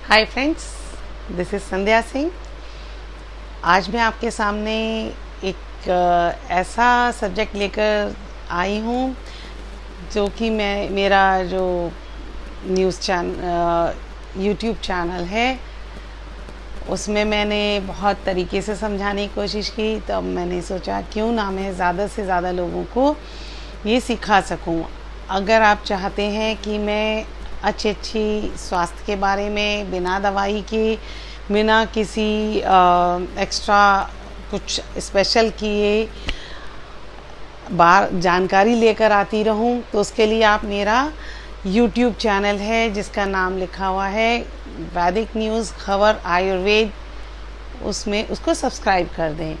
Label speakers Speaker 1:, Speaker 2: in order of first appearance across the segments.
Speaker 1: Hi friends, this is संध्या सिंह। आज मैं आपके सामने एक ऐसा सब्जेक्ट लेकर आई हूँ जो कि मेरा जो यूट्यूब चैनल है उसमें मैंने बहुत तरीके से समझाने की कोशिश की। तब मैंने सोचा क्यों ना मैं ज़्यादा से ज़्यादा लोगों को ये सिखा सकूं। अगर आप चाहते हैं कि मैं अच्छी स्वास्थ्य के बारे में बिना दवाई के, बिना किसी एक्स्ट्रा कुछ स्पेशल किए जानकारी लेकर आती रहूं, तो उसके लिए आप मेरा यूट्यूब चैनल है जिसका नाम लिखा हुआ है वैदिक न्यूज़ खबर आयुर्वेद, उसमें उसको सब्सक्राइब कर दें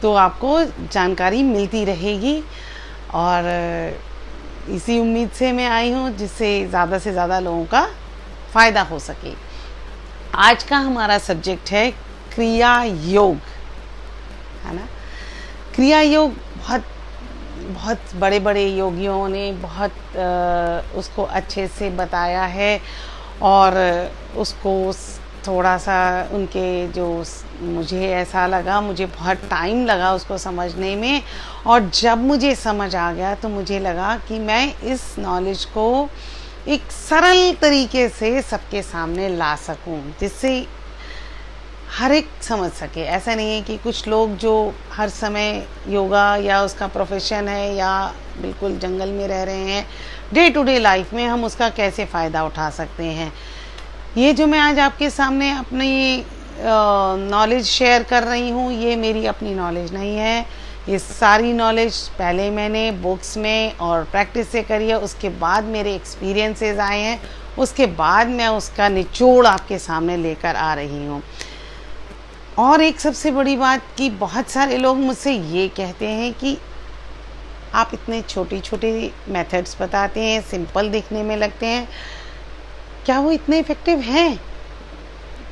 Speaker 1: तो आपको जानकारी मिलती रहेगी। और इसी उम्मीद से मैं आई हूँ जिससे ज़्यादा से ज़्यादा लोगों का फ़ायदा हो सके। आज का हमारा सब्जेक्ट है क्रिया योग, है ना। क्रिया योग बहुत बड़े बड़े योगियों ने उसको अच्छे से बताया है और उसको थोड़ा सा मुझे ऐसा लगा, मुझे बहुत टाइम लगा उसको समझने में। और जब मुझे समझ आ गया तो मुझे लगा कि मैं इस नॉलेज को एक सरल तरीके से सबके सामने ला सकूं जिससे हर एक समझ सके। ऐसा नहीं है कि कुछ लोग जो हर समय योगा या उसका प्रोफेशन है या बिल्कुल जंगल में रह रहे हैं, डे टू डे लाइफ में हम उसका कैसे फ़ायदा उठा सकते हैं। ये जो मैं आज आपके सामने अपनी नॉलेज शेयर कर रही हूँ, ये मेरी अपनी नॉलेज नहीं है। ये सारी नॉलेज पहले मैंने बुक्स में और प्रैक्टिस से करी है, उसके बाद मेरे एक्सपीरियंसेस आए हैं, उसके बाद मैं उसका निचोड़ आपके सामने लेकर आ रही हूँ। और एक सबसे बड़ी बात कि बहुत सारे लोग मुझसे ये कहते हैं कि आप इतने छोटे छोटे मेथड्स बताते हैं, सिंपल दिखने में लगते हैं, क्या वो इतने इफ़ेक्टिव हैं?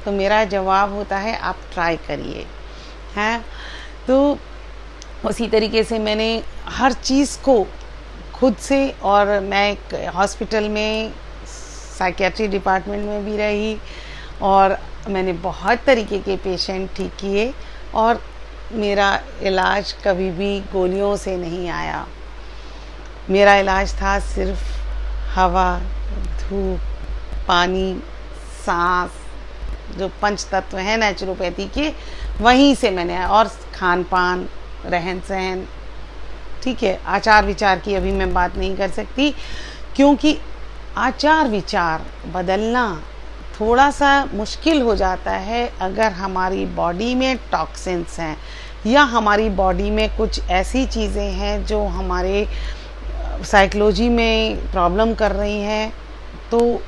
Speaker 1: तो मेरा जवाब होता है आप ट्राई करिए, हैं। तो उसी तरीके से मैंने हर चीज़ को खुद से, और मैं एक हॉस्पिटल में साइकियाट्री डिपार्टमेंट में भी रही और मैंने बहुत तरीके के पेशेंट ठीक किए और मेरा इलाज कभी भी गोलियों से नहीं आया। मेरा इलाज था सिर्फ हवा, धूप, पानी, सांस, जो पंच तत्व हैं नेचुरोपैथी के, वहीं से मैंने, और खान पान, रहन सहन, ठीक है। आचार विचार की अभी मैं बात नहीं कर सकती क्योंकि आचार विचार बदलना थोड़ा सा मुश्किल हो जाता है अगर हमारी बॉडी में टॉक्सिन्स हैं या हमारी बॉडी में कुछ ऐसी चीज़ें हैं जो हमारे साइकोलॉजी में प्रॉब्लम कर रही हैं। तो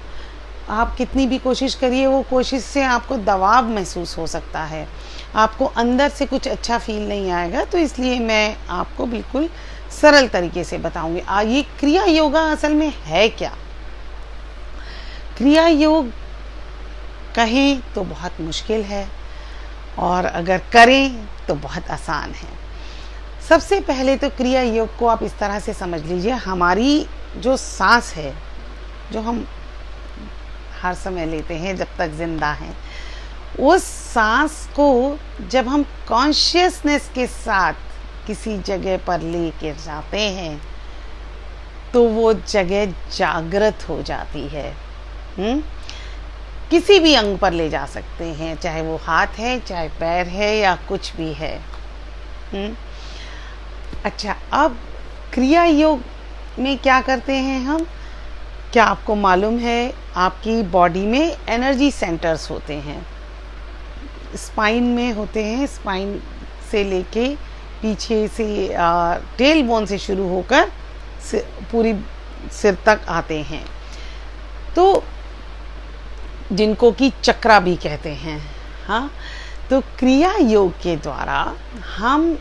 Speaker 1: आप कितनी भी कोशिश करिए, वो कोशिश से आपको दबाव महसूस हो सकता है, आपको अंदर से कुछ अच्छा फील नहीं आएगा। तो इसलिए मैं आपको बिल्कुल सरल तरीके से बताऊंगी। ये क्रिया योगा असल में है क्या? क्रिया योग कहें तो बहुत मुश्किल है और अगर करें तो बहुत आसान है। सबसे पहले तो क्रिया योग को आप इस तरह से समझ लीजिए, हमारी जो सांस है, जो हम हर समय लेते हैं जब तक जिंदा हैं, उस सांस को जब हम कॉन्शियसनेस के साथ किसी जगह पर लेकर जाते हैं तो वो जगह जागृत हो जाती है। किसी भी अंग पर ले जा सकते हैं, चाहे वो हाथ है, चाहे पैर है, या कुछ भी है। अच्छा, अब क्रिया योग में क्या करते हैं हम? क्या आपको मालूम है, आपकी बॉडी में एनर्जी सेंटर्स होते हैं, स्पाइन में होते हैं। स्पाइन से लेके पीछे से टेल बोन से शुरू होकर पूरी सिर तक आते हैं, तो जिनको कि चक्रा भी कहते हैं। हाँ, तो क्रिया योग के द्वारा हम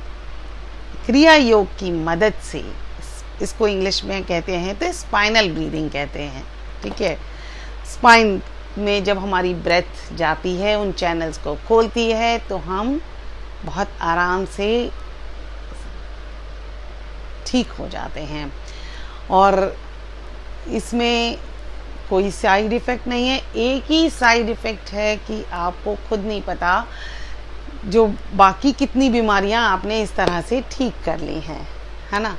Speaker 1: क्रिया योग की मदद से, इसको इंग्लिश में कहते हैं तो स्पाइनल ब्रीदिंग कहते हैं, ठीक है। स्पाइन में जब हमारी ब्रेथ जाती है, उन चैनल्स को खोलती है, तो हम बहुत आराम से ठीक हो जाते हैं। और इसमें कोई साइड इफ़ेक्ट नहीं है। एक ही साइड इफ़ेक्ट है कि आपको खुद नहीं पता जो बाकी कितनी बीमारियां आपने इस तरह से ठीक कर ली हैं, है ना।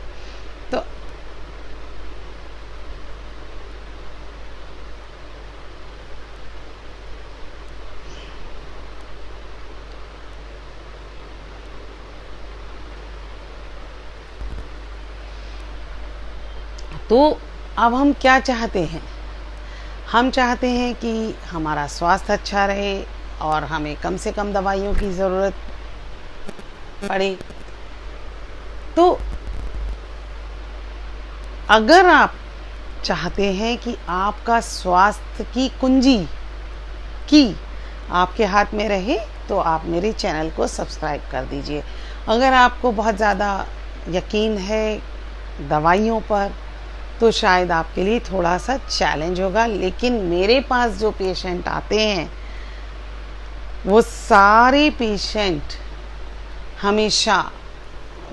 Speaker 1: तो अब हम क्या चाहते हैं? हम चाहते हैं कि हमारा स्वास्थ्य अच्छा रहे और हमें कम से कम दवाइयों की ज़रूरत पड़े। तो अगर आप चाहते हैं कि आपका स्वास्थ्य की कुंजी की आपके हाथ में रहे तो आप मेरे चैनल को सब्सक्राइब कर दीजिए। अगर आपको बहुत ज़्यादा यकीन है दवाइयों पर तो शायद आपके लिए थोड़ा सा चैलेंज होगा, लेकिन मेरे पास जो पेशेंट आते हैं वो सारे पेशेंट हमेशा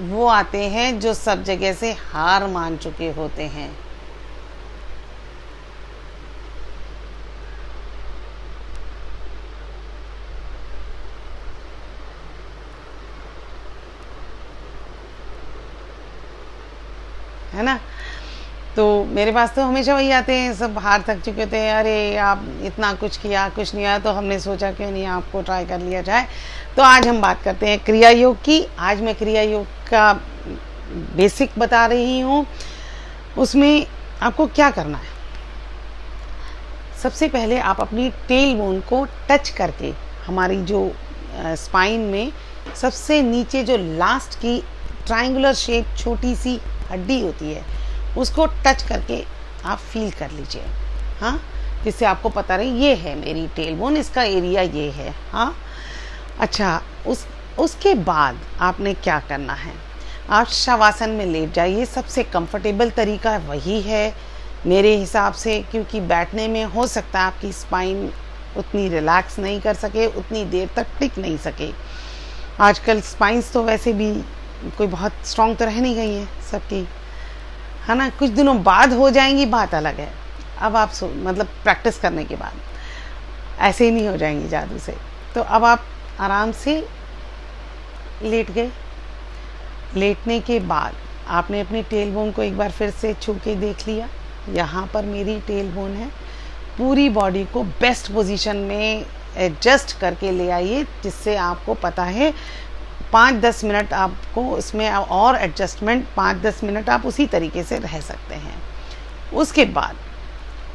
Speaker 1: वो आते हैं जो सब जगह से हार मान चुके होते हैं। है ना। तो मेरे पास तो हमेशा वही आते हैं, सब हार थक चुके होते हैं, अरे आप इतना कुछ किया कुछ नहीं आया, तो हमने सोचा क्यों नहीं आपको ट्राई कर लिया जाए। तो आज हम बात करते हैं क्रिया योग की। आज मैं क्रिया योग का बेसिक बता रही हूँ। उसमें आपको क्या करना है, सबसे पहले आप अपनी टेल बोन को टच करके हमारी जो स्पाइन में सबसे नीचे जो लास्ट की ट्रायंगुलर शेप छोटी सी हड्डी होती है उसको टच करके आप फील कर लीजिए। हाँ, जिससे आपको पता रहे ये है मेरी टेल बोन, इसका एरिया ये है। हाँ, अच्छा, उसके बाद आपने क्या करना है, आप शवासन में लेट जाइए। सबसे कंफर्टेबल तरीका वही है मेरे हिसाब से, क्योंकि बैठने में हो सकता है आपकी स्पाइन उतनी रिलैक्स नहीं कर सके, उतनी देर तक टिक नहीं सके। आजकल स्पाइंस तो वैसे भी कोई बहुत स्ट्रॉन्ग तो रह नहीं गई हैं सबकी, है ना। कुछ दिनों बाद हो जाएंगी, बात अलग है। अब आप मतलब प्रैक्टिस करने के बाद ऐसे ही नहीं हो जाएंगी जादू से। तो अब आप आराम से लेट गए। लेटने के बाद आपने अपनी टेल बोन को एक बार फिर से छू के देख लिया, यहाँ पर मेरी टेल बोन है। पूरी बॉडी को बेस्ट पोजीशन में एडजस्ट करके ले आइए, जिससे आपको पता है 5-10 मिनट आपको इसमें और एडजस्टमेंट 5-10 मिनट आप उसी तरीके से रह सकते हैं। उसके बाद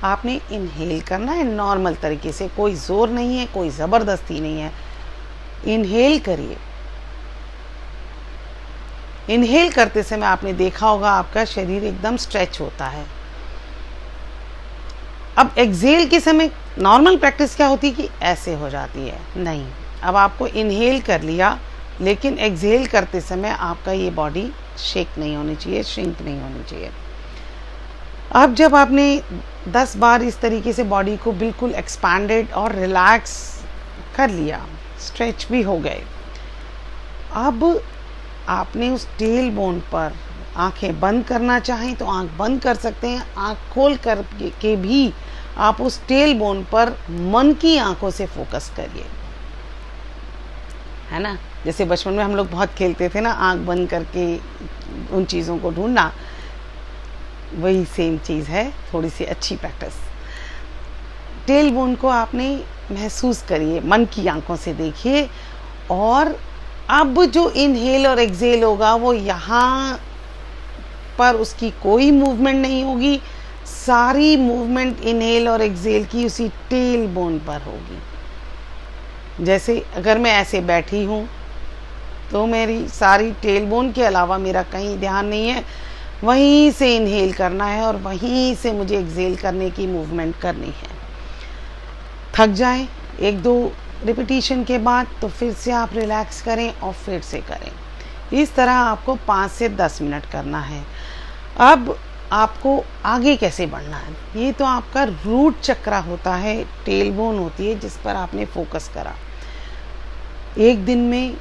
Speaker 1: आपने इनहेल करना है नॉर्मल तरीके से, कोई ज़ोर नहीं है, कोई ज़बरदस्ती नहीं है। इनहेल करिए। इनहेल करते समय आपने देखा होगा आपका शरीर एकदम स्ट्रेच होता है। अब एक्सहेल के समय नॉर्मल प्रैक्टिस क्या होती है कि ऐसे हो जाती है, नहीं। अब आपको इनहेल कर लिया, लेकिन एक्सहेल करते समय आपका ये बॉडी शेक नहीं होनी चाहिए, श्रिंक नहीं होनी चाहिए। अब जब आपने 10 बार इस तरीके से बॉडी को बिल्कुल एक्सपैंडेड और रिलैक्स कर लिया, स्ट्रेच भी हो गए, अब आपने उस टेल बोन पर आंखें बंद करना चाहें तो आंख बंद कर सकते हैं। आंख खोल कर के भी आप उस टेल बोन पर मन की आंखों से फोकस करिए, है ना। जैसे बचपन में हम लोग बहुत खेलते थे ना, आंख बंद करके उन चीज़ों को ढूंढना, वही सेम चीज़ है, थोड़ी सी अच्छी प्रैक्टिस। टेल बोन को आपने महसूस करिए, मन की आंखों से देखिए। और अब जो इनहेल और एक्सहेल होगा वो यहाँ पर उसकी कोई मूवमेंट नहीं होगी, सारी मूवमेंट इनहेल और एक्सहेल की उसी टेल बोन पर होगी। जैसे अगर मैं ऐसे बैठी हूँ तो मेरी सारी टेल बोन के अलावा मेरा कहीं ध्यान नहीं है, वहीं से इनहेल करना है और वहीं से मुझे एक्सहेल करने की मूवमेंट करनी है। थक जाए 1-2 रिपीटिशन के बाद तो फिर से आप रिलैक्स करें और फिर से करें। इस तरह आपको 5 से 10 मिनट करना है। अब आपको आगे कैसे बढ़ना है, ये तो आपका रूट चक्रा होता है, टेल बोन होती है जिस पर आपने फोकस करा। एक दिन में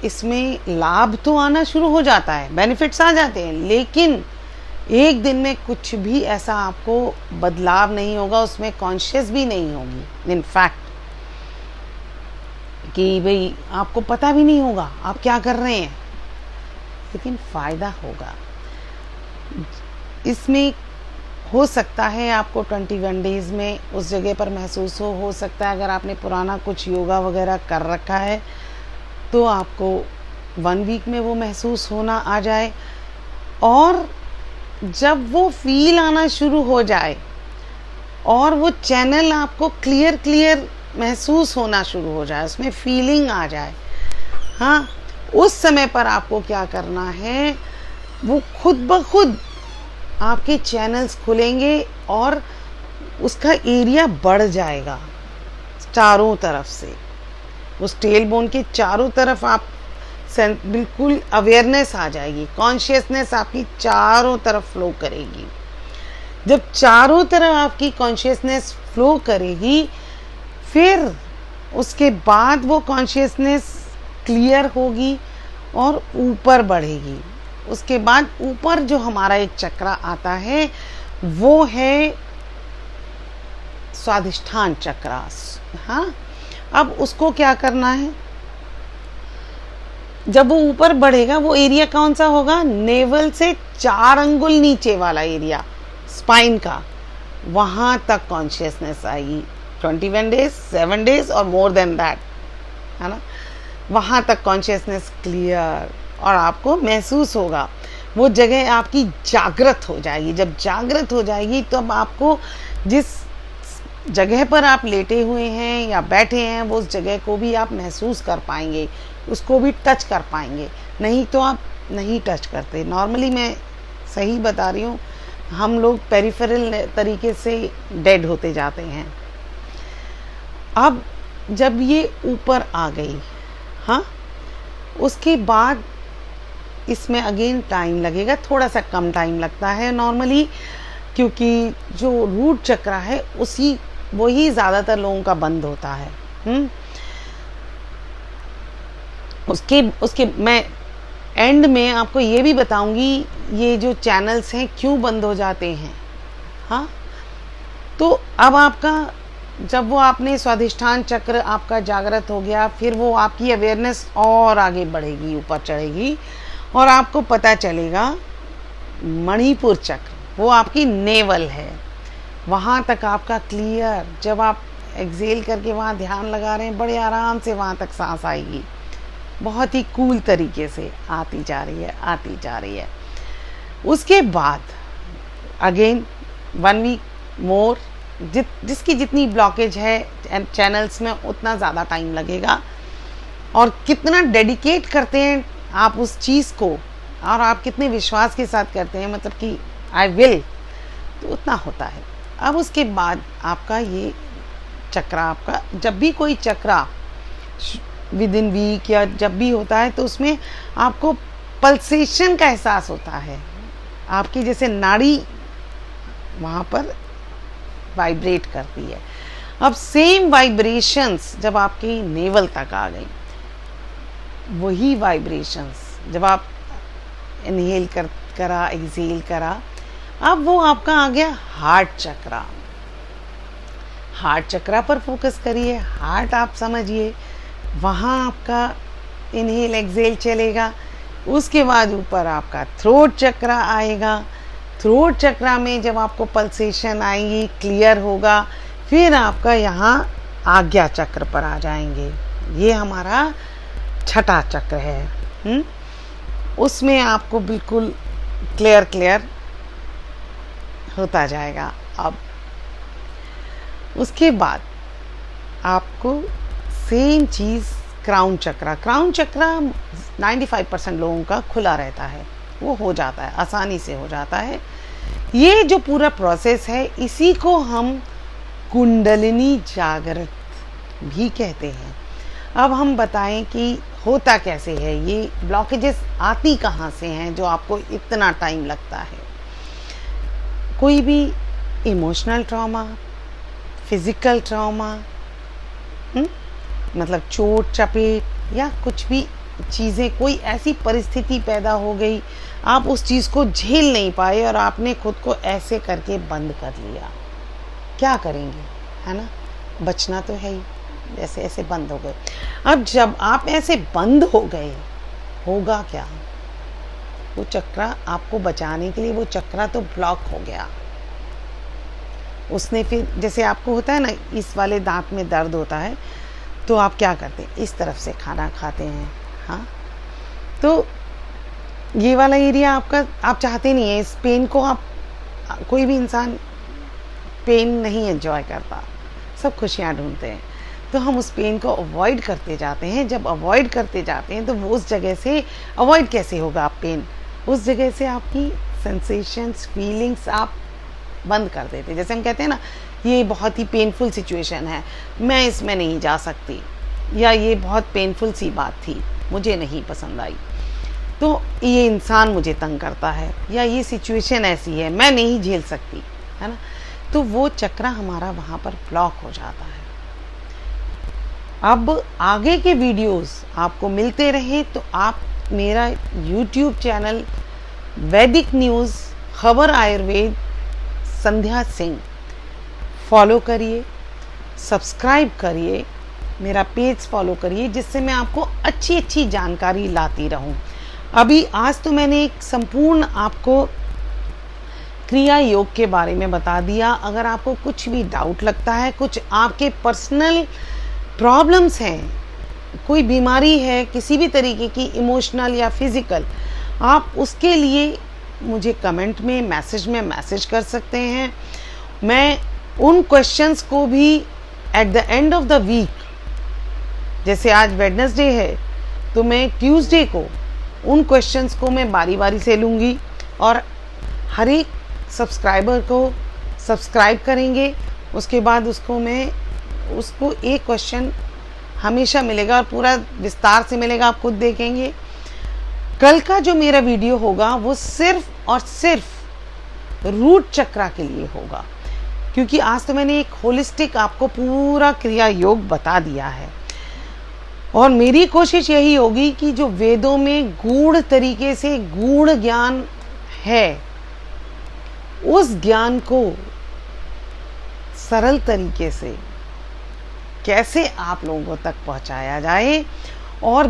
Speaker 1: इसमें लाभ तो आना शुरू हो जाता है, बेनिफिट्स आ जाते हैं, लेकिन एक दिन में कुछ भी ऐसा आपको बदलाव नहीं होगा, उसमें कॉन्शियस भी नहीं होगी इनफैक्ट, कि भाई आपको पता भी नहीं होगा आप क्या कर रहे हैं, लेकिन फ़ायदा होगा इसमें। हो सकता है आपको 21 डेज़ में उस जगह पर महसूस हो सकता है अगर आपने पुराना कुछ योगा वगैरह कर रखा है तो आपको 1 वीक में वो महसूस होना आ जाए। और जब वो फील आना शुरू हो जाए और वो चैनल आपको क्लियर महसूस होना शुरू हो जाए, उसमें फीलिंग आ जाए, हाँ, उस समय पर आपको क्या करना है, वो खुद ब खुद आपके चैनल्स खुलेंगे और उसका एरिया बढ़ जाएगा चारों तरफ से। उस टेल बोन के चारों तरफ आप बिल्कुल अवेयरनेस आ जाएगी, कॉन्शियसनेस आपकी चारों तरफ फ्लो करेगी। जब चारों तरफ आपकी कॉन्शियसनेस फ्लो करेगी, फिर उसके बाद वो कॉन्शियसनेस क्लियर होगी और ऊपर बढ़ेगी। उसके बाद ऊपर जो हमारा एक चक्र आता है वो है स्वाधिष्ठान चक्र। हाँ, अब उसको क्या करना है, जब वो ऊपर बढ़ेगा वो एरिया कौन सा होगा, नेवल से 4 अंगुल नीचे वाला एरिया स्पाइन का, वहां तक कॉन्शियसनेस आएगी। 21 डेज, 7 डेज और मोर देन दैट, है ना, वहां तक कॉन्शियसनेस क्लियर और आपको महसूस होगा। वो जगह आपकी जागृत हो जाएगी। जब जागृत हो जाएगी तो अब आपको जिस जगह पर आप लेटे हुए हैं या बैठे हैं वो उस जगह को भी आप महसूस कर पाएंगे, उसको भी टच कर पाएंगे। नहीं तो आप नहीं टच करते। नॉर्मली मैं सही बता रही हूँ, हम लोग पेरिफेरल तरीके से डेड होते जाते हैं। अब जब ये ऊपर आ गई, हाँ, उसके बाद इसमें अगेन टाइम लगेगा, थोड़ा सा कम टाइम लगता है नॉर्मली, क्योंकि जो रूट चक्र है वही ज़्यादातर लोगों का बंद होता है। उसके मैं एंड में आपको ये भी बताऊंगी ये जो चैनल्स हैं क्यों बंद हो जाते हैं। हाँ, तो अब आपका जब वो आपने स्वाधिष्ठान चक्र आपका जागृत हो गया, फिर वो आपकी अवेयरनेस और आगे बढ़ेगी, ऊपर चढ़ेगी और आपको पता चलेगा मणिपुर चक्र वो आपकी नेवल है, वहाँ तक आपका क्लियर। जब आप एक्सेल करके वहाँ ध्यान लगा रहे हैं, बड़े आराम से वहाँ तक सांस आएगी, बहुत ही कूल तरीके से आती जा रही है। उसके बाद अगेन 1 वीक मोर, जिसकी जितनी ब्लॉकेज है चैनल्स में उतना ज़्यादा टाइम लगेगा। और कितना डेडिकेट करते हैं आप उस चीज़ को और आप कितने विश्वास के साथ करते हैं, मतलब कि आई विल, तो उतना होता है। अब उसके बाद आपका ये चक्र, आपका जब भी कोई चक्र विद इन वीक या जब भी होता है तो उसमें आपको पल्सेशन का एहसास होता है। आपकी जैसे नाड़ी वहाँ पर वाइब्रेट करती है। अब सेम वाइब्रेशंस जब आपकी नेवल तक आ गई, वही वाइब्रेशंस जब आप इनहेल करा एक्सहेल करा, अब वो आपका आ गया हार्ट चक्र। हार्ट चक्र पर फोकस करिए, हार्ट आप समझिए, वहाँ आपका इनहेल एक्सहेल चलेगा। उसके बाद ऊपर आपका थ्रोट चक्र आएगा। थ्रोट चक्र में जब आपको पल्सेशन आएगी, क्लियर होगा, फिर आपका यहाँ आज्ञा चक्र पर आ जाएंगे। ये हमारा छठा चक्र है। उसमें आपको बिल्कुल क्लियर होता जाएगा। अब उसके बाद आपको सेम चीज़ क्राउन चक्र 95% लोगों का खुला रहता है, वो हो जाता है, आसानी से हो जाता है। ये जो पूरा प्रोसेस है इसी को हम कुंडलिनी जागृत भी कहते हैं। अब हम बताएं कि होता कैसे है, ये ब्लॉकेजेस आती कहाँ से हैं जो आपको इतना टाइम लगता है। कोई भी इमोशनल ट्रॉमा, फिज़िकल ट्रॉमा, मतलब चोट चपेट या कुछ भी चीज़ें, कोई ऐसी परिस्थिति पैदा हो गई, आप उस चीज़ को झेल नहीं पाए और आपने खुद को ऐसे करके बंद कर लिया, क्या करेंगे, है ना? बचना तो है ही, ऐसे ऐसे बंद हो गए। अब जब आप ऐसे बंद हो गए, होगा क्या? वो चक्रा आपको बचाने के लिए, वो चक्रा तो ब्लॉक हो गया। उसने फिर, जैसे आपको होता है ना, इस वाले दांत में दर्द होता है, तो आप क्या करते हैं, इस तरफ से खाना खाते हैं, हाँ, तो ये वाला एरिया आपका, आप चाहते नहीं है इस पेन को। आप, कोई भी इंसान पेन नहीं एंजॉय करता, सब खुशियाँ ढूंढते हैं, तो हम उस पेन को अवॉइड करते जाते हैं। जब अवॉइड करते जाते हैं तो वो उस जगह से अवॉइड कैसे होगा? आप पेन, उस जगह से आपकी सेंसेशंस, फीलिंग्स आप बंद कर देते। जैसे हम कहते हैं ना, ये बहुत ही पेनफुल सिचुएशन है, मैं इसमें नहीं जा सकती, या ये बहुत पेनफुल सी बात थी, मुझे नहीं पसंद आई, तो ये इंसान मुझे तंग करता है, या ये सिचुएशन ऐसी है, मैं नहीं झेल सकती, है ना? तो वो चक्रा हमारा वहाँ पर ब्लॉक हो जाता है। अब आगे के वीडियोस आपको मिलते रहे तो आप मेरा YouTube चैनल वैदिक न्यूज़ खबर आयुर्वेद संध्या सिंह फॉलो करिए, सब्सक्राइब करिए, मेरा पेज फॉलो करिए, जिससे मैं आपको अच्छी अच्छी जानकारी लाती रहूं। अभी आज तो मैंने एक संपूर्ण आपको क्रिया योग के बारे में बता दिया। अगर आपको कुछ भी डाउट लगता है, कुछ आपके पर्सनल प्रॉब्लम्स हैं, कोई बीमारी है किसी भी तरीके की, इमोशनल या फिज़िकल, आप उसके लिए मुझे कमेंट में, मैसेज कर सकते हैं। मैं उन क्वेश्चंस को भी at the end of the week, जैसे आज वेडनेसडे है, तो मैं ट्यूसडे को उन क्वेश्चंस को मैं बारी बारी से लूँगी, और हर एक सब्सक्राइबर को सब्सक्राइब करेंगे, उसके बाद उसको एक क्वेश्चन हमेशा मिलेगा और पूरा विस्तार से मिलेगा, आप खुद देखेंगे। कल का जो मेरा वीडियो होगा वो सिर्फ और सिर्फ रूट चक्रा के लिए होगा, क्योंकि आज तो मैंने एक होलिस्टिक आपको पूरा क्रिया योग बता दिया है, और मेरी कोशिश यही होगी कि जो वेदों में गूढ़ तरीके से गूढ़ ज्ञान है, उस ज्ञान को सरल तरीके से कैसे आप लोगों तक पहुंचाया जाए। और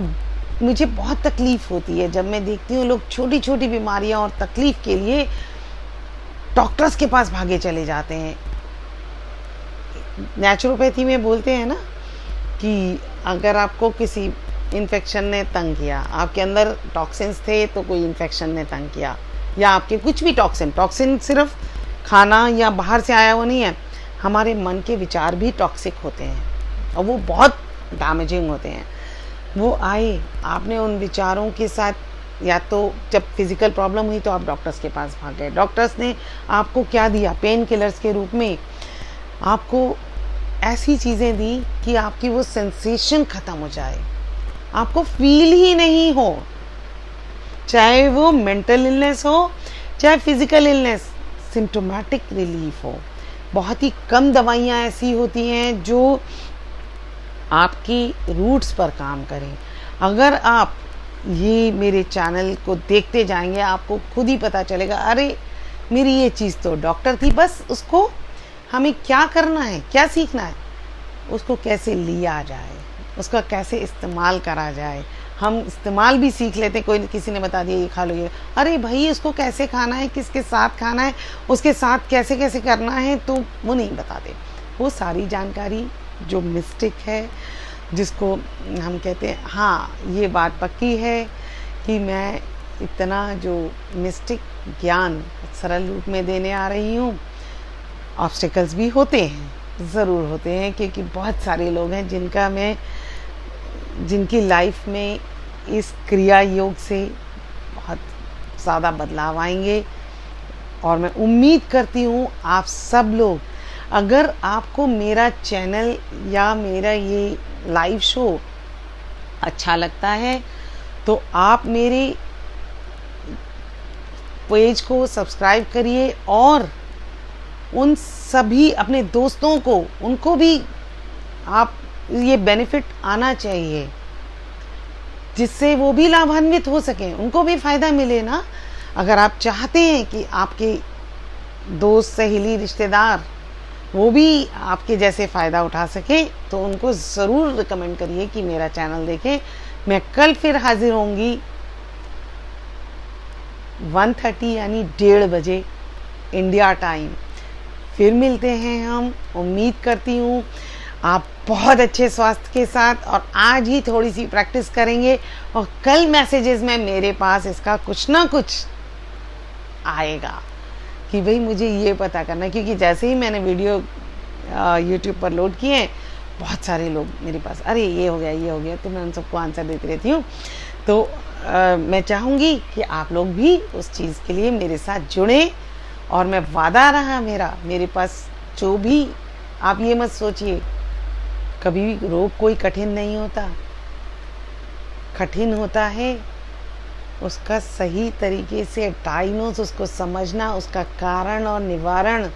Speaker 1: मुझे बहुत तकलीफ़ होती है जब मैं देखती हूँ लोग छोटी छोटी बीमारियाँ और तकलीफ़ के लिए डॉक्टर्स के पास भागे चले जाते हैं। नेचुरोपैथी में बोलते हैं ना कि अगर आपको किसी इन्फेक्शन ने तंग किया, आपके अंदर टॉक्सिन्स थे तो कोई इन्फेक्शन ने तंग किया, या आपके कुछ भी टॉक्सिन सिर्फ खाना या बाहर से आया वो नहीं है, हमारे मन के विचार भी टॉक्सिक होते हैं और वो बहुत डैमेजिंग होते हैं। वो आए, आपने उन विचारों के साथ, या तो जब फिज़िकल प्रॉब्लम हुई तो आप डॉक्टर्स के पास भाग गए, डॉक्टर्स ने आपको क्या दिया, पेन किलर्स के रूप में आपको ऐसी चीज़ें दी कि आपकी वो सेंसेशन ख़त्म हो जाए, आपको फील ही नहीं हो, चाहे वो मेंटल इलनेस हो चाहे फिज़िकल इलनेस, सिम्टोमेटिक रिलीफ हो। बहुत ही कम दवाइयाँ ऐसी होती हैं जो आपकी रूट्स पर काम करें। अगर आप ये मेरे चैनल को देखते जाएंगे, आपको खुद ही पता चलेगा, अरे मेरी ये चीज़ तो डॉक्टर थी, बस उसको हमें क्या करना है, क्या सीखना है, उसको कैसे लिया जाए, उसका कैसे इस्तेमाल करा जाए। हम इस्तेमाल भी सीख लेते हैं, कोई किसी ने बता दिया ये खा लो, ये, अरे भाई उसको कैसे खाना है, किसके साथ खाना है, उसके साथ कैसे कैसे करना है, तो वो नहीं बताते। वो सारी जानकारी जो मिस्टिक है, जिसको हम कहते हैं, हाँ ये बात पक्की है कि मैं इतना जो मिस्टिक ज्ञान सरल रूप में देने आ रही हूँ। ऑब्स्टिकल्स भी होते हैं, ज़रूर होते हैं, क्योंकि बहुत सारे लोग हैं जिनकी लाइफ में इस क्रिया योग से बहुत ज़्यादा बदलाव आएंगे। और मैं उम्मीद करती हूँ आप सब लोग, अगर आपको मेरा चैनल या मेरा ये लाइव शो अच्छा लगता है तो आप मेरे पेज को सब्सक्राइब करिए, और उन सभी अपने दोस्तों को, उनको भी आप, ये बेनिफिट आना चाहिए जिससे वो भी लाभान्वित हो सकें, उनको भी फ़ायदा मिले ना। अगर आप चाहते हैं कि आपके दोस्त, सहेली, रिश्तेदार वो भी आपके जैसे फ़ायदा उठा सके, तो उनको ज़रूर रिकमेंड करिए कि मेरा चैनल देखें। मैं कल फिर हाजिर होंगी 1:30 यानी 1:30 बजे इंडिया टाइम। फिर मिलते हैं हम। उम्मीद करती हूँ आप बहुत अच्छे स्वास्थ्य के साथ और आज ही थोड़ी सी प्रैक्टिस करेंगे और कल मैसेजेस में मेरे पास इसका कुछ ना कुछ आएगा कि भाई मुझे ये पता करना है। क्योंकि जैसे ही मैंने वीडियो यूट्यूब पर लोड किए हैं, बहुत सारे लोग मेरे पास, अरे ये हो गया, तो मैं उन सबको आंसर देती रहती हूँ। तो मैं चाहूँगी कि आप लोग भी उस चीज़ के लिए मेरे साथ जुड़ें। और मैं वादा रहा मेरे पास जो भी, आप ये मत सोचिए कभी भी रोग कोई कठिन नहीं होता। कठिन होता है उसका सही तरीके से डायग्नोस, उसको समझना, उसका कारण और निवारण।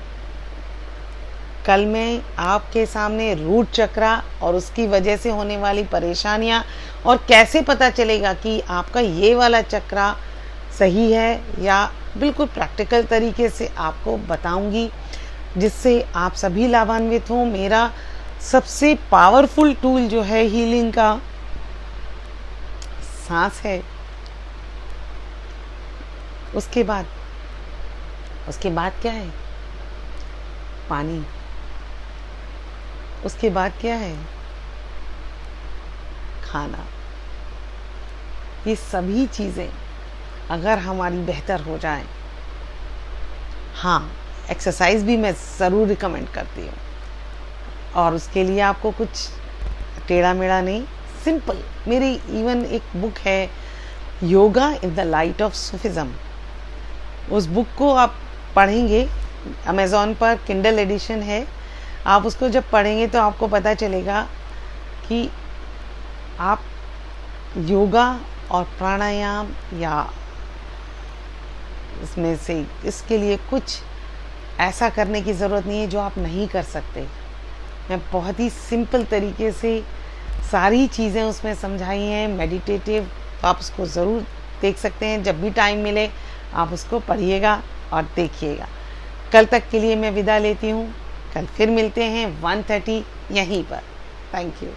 Speaker 1: कल मैं आपके सामने रूट चक्रा और उसकी वजह से होने वाली परेशानियां और कैसे पता चलेगा कि आपका ये वाला चक्रा सही है या बिल्कुल प्रैक्टिकल तरीके से आपको बताऊंगी, जिससे आप सभी लाभान्वित हों। मेरा सबसे पावरफुल टूल जो है हीलिंग का, सांस है। उसके बाद क्या है? पानी। उसके बाद क्या है? खाना। ये सभी चीज़ें अगर हमारी बेहतर हो जाएं, हाँ, एक्सरसाइज भी मैं ज़रूर रिकमेंड करती हूँ। और उसके लिए आपको कुछ टेढ़ा मेढ़ा नहीं, सिंपल। मेरी इवन एक बुक है, yoga in the light of Sufism. उस बुक को आप पढ़ेंगे, अमेज़ॉन पर किंडल एडिशन है। आप उसको जब पढ़ेंगे तो आपको पता चलेगा कि आप योगा और प्राणायाम या इसमें से इसके लिए कुछ ऐसा करने की ज़रूरत नहीं है जो आप नहीं कर सकते। मैं बहुत ही सिंपल तरीके से सारी चीज़ें उसमें समझाई हैं, मेडिटेटिव। तो आप उसको ज़रूर देख सकते हैं, जब भी टाइम मिले आप उसको पढ़िएगा और देखिएगा। कल तक के लिए मैं विदा लेती हूँ। कल फिर मिलते हैं 1:30 यहीं पर। Thank you.